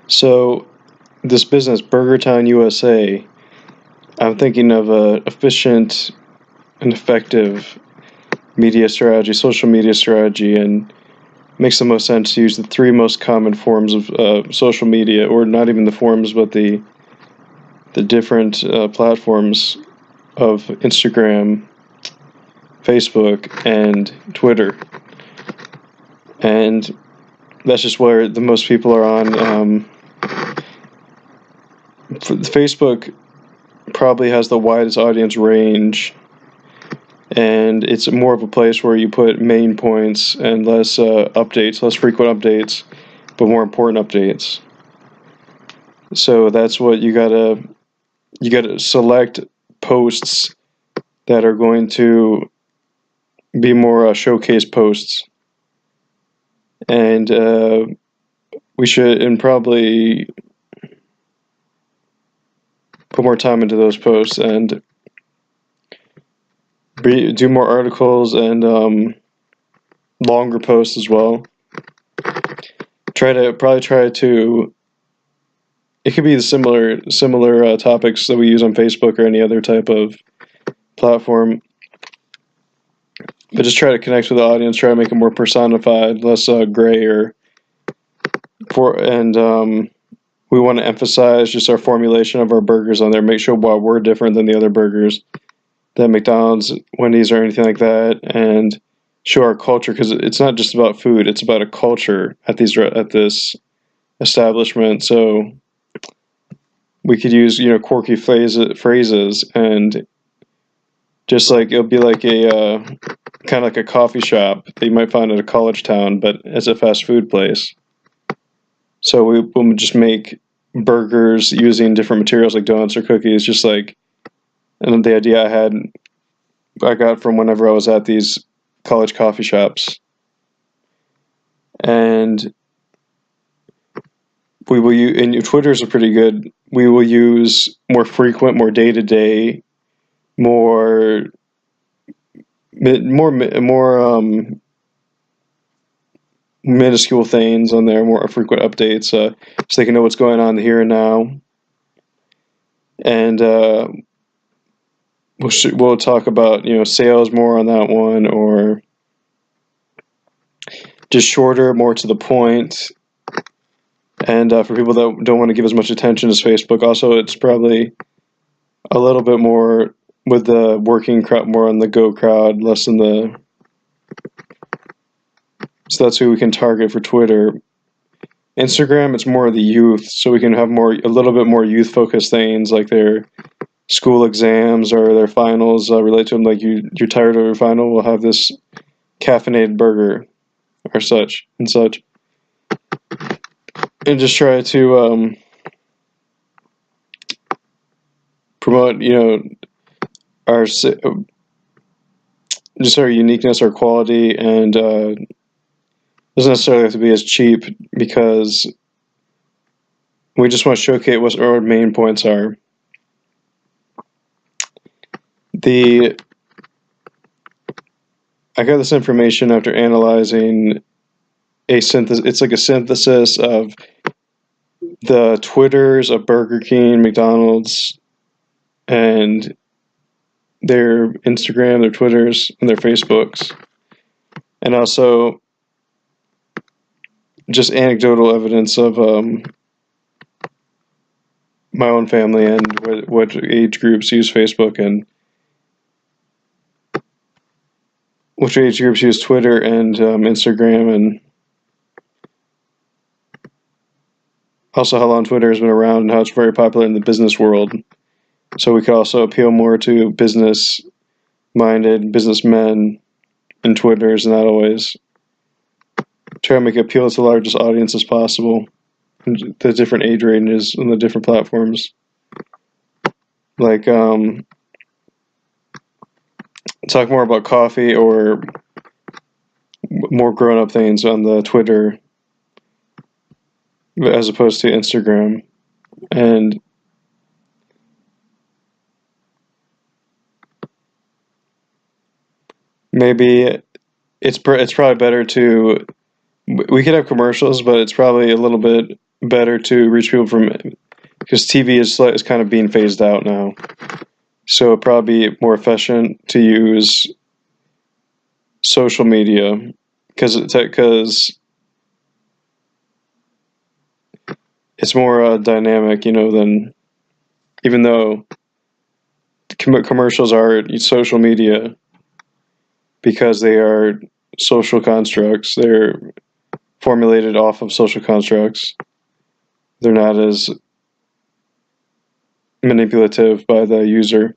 So this business, BurgerTown USA, I'm thinking of a efficient and effective media strategy, social media strategy, and makes the most sense to use the three most common forms of social media, or not even the forms, but the different platforms of Instagram, Facebook, and Twitter. And that's just where the most people are on. Facebook probably has the widest audience range, and it's more of a place where you put main points and less updates, less frequent updates, but more important updates. So that's what you gotta select posts that are going to be more showcase posts, and we should and probably put more time into those posts and do more articles and longer posts as well. Try to. It could be the similar topics that we use on Facebook or any other type of platform, but just try to connect with the audience. Try to make it more personified, less gray and we want to emphasize just our formulation of our burgers on there. Make sure why we're different than the other burgers, than McDonald's, Wendy's, or anything like that, and show our culture, because it's not just about food; it's about a culture at this establishment. So we could use quirky phrases, and just like it'll be like a kind of like a coffee shop that you might find at a college town, but as a fast food place. So we will just make burgers using different materials like donuts or cookies, just like, and the idea I got from whenever I was at these college coffee shops. And we will use, and Twitter's are pretty good. We will use more frequent, more day to day, more minuscule things on there, more frequent updates, so they can know what's going on here and now. And we'll talk about sales more on that one, or just shorter, more to the point. And for people that don't want to give as much attention as Facebook, also it's probably a little bit more with the working crowd, more on the go crowd, less than the. So that's who we can target for Twitter. Instagram, it's more of the youth, so we can have a little bit more youth focused things like their school exams or their finals relate to them. Like you're tired of your final, we'll have this caffeinated burger or such and such, and just try to promote our just our uniqueness, our quality, and doesn't necessarily have to be as cheap, because we just want to showcase what our main points are. I got this information after analyzing it's like a synthesis of the Twitters of Burger King, McDonald's, and their Instagram, their Twitters, and their Facebooks, and also just anecdotal evidence of my own family and what age groups use Facebook and which age groups use Twitter and Instagram, and also how long Twitter has been around and how it's very popular in the business world. So we could also appeal more to business-minded businessmen and Twitters, and not always try to make it appeal to the largest audience as possible, and the different age ranges and the different platforms. Like talk more about coffee or more grown-up things on the Twitter as opposed to Instagram. And maybe it's probably better to, we could have commercials, but it's probably a little bit better to reach people from, because TV is kind of being phased out now. So it'd probably be more efficient to use social media because it's more dynamic, than, even though commercials are social media, because they are social constructs. They're formulated off of social constructs. They're not as manipulative by the user.